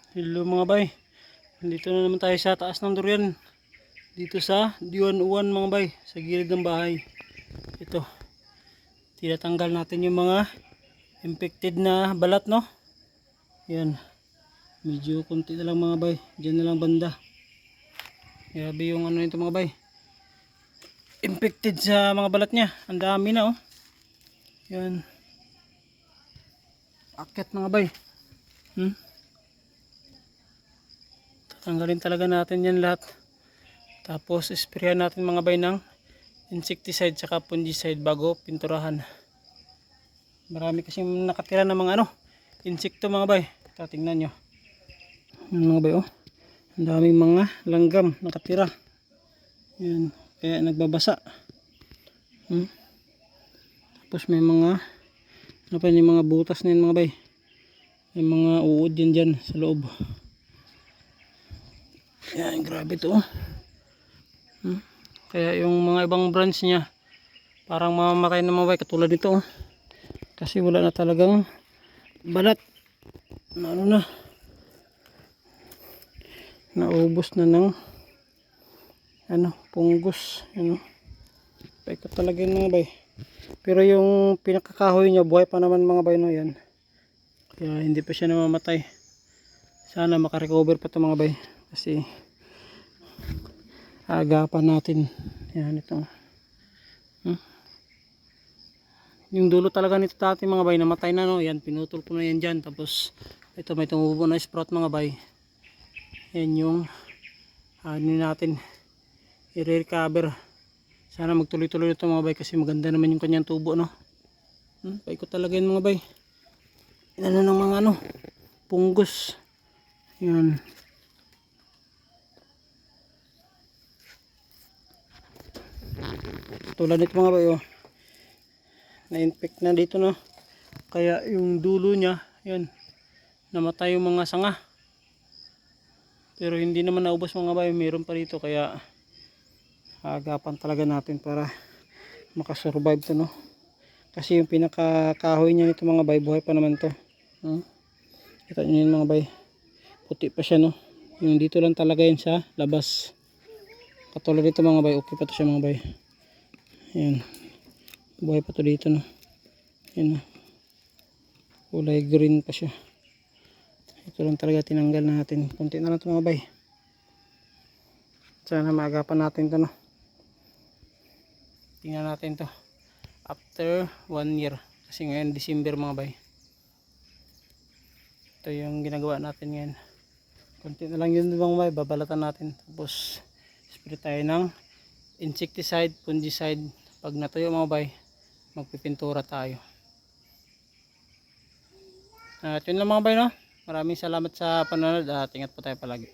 Hello mga bay. Dito na naman tayo sa taas ng durian. Dito sa Diwan-uwan mga bay. Sa gilid ng bahay. Ito. Tinatanggal natin yung mga infected na balat, no? Yan. Medyo konti na lang mga bay. Diyan na lang banda. Grabe yung ano nito mga bay. Infected sa mga balat niya. Ang dami na, oh. Yan. Akyat mga bay. Tanggalin talaga natin yan lahat. Tapos sprayan natin mga bay ng insecticide saka fungicide bago pinturahan. Marami kasing nakatira na mga insekto mga bay. Ito, tingnan nyo. Yan mga bay, oh. Ang daming mga langgam nakatira. Yan. Kaya nagbabasa. Tapos may mga yung mga butas na yun mga bay. May mga uod yan dyan sa loob. Yan, grabe to. Kaya yung mga ibang branch niya parang mamamatay na mga bay katulad nito, oh. Kasi wala na talagang balat na naubos na ng punggos. Paikot talaga yun mga bay. Pero yung pinakakahoy niya buhay pa naman mga bay, no? Yan. Kaya hindi pa siya namamatay. Sana makarecover pa ito mga bay. Kasi agapan natin. Yan ito. Yung dulo talaga nito dati mga bay namatay na, no? Yan, pinutol ko na yan dyan. Tapos ito may tumubo na sprout mga bay. Yan yung natin i-recover. Sana magtuloy-tuloy ito mga bay kasi maganda naman yung kanyang tubo, no? Paikot talaga yun mga bay. Yan ng mga punggos. Yan. Tulad nito mga bay, oh. Na-infect na dito, no? Kaya yung dulo niya, yan, namatay yung mga sanga. Pero hindi naman naubos mga bay, mayroon pa dito. Kaya agapan talaga natin para makasurvive to, no? Kasi yung pinakakahoy niya nito mga bay, buhay pa naman to. Kita nyo yun mga bay, puti pa siya, no? Yung dito lang talaga yun sa labas. Katulad dito mga bay, okay pa to siya mga bay. Yan, buhay pa to dito, no? Yan, kulay green pa siya. Ito lang talaga tinanggal natin. Kunti na lang ito mga bay. Sana maagapan natin to, no? Tingnan natin to after 1 year. Kasi ngayon December mga bay. Ito yung ginagawa natin ngayon. Kunti na lang yun mga bay. Babalatan natin. Tapos spray tayo ng insecticide, fungicide. Pag natuyo mga bay, magpipintura tayo. At yun lang mga bay, no? Maraming salamat sa panonood at ingat po tayo palagi.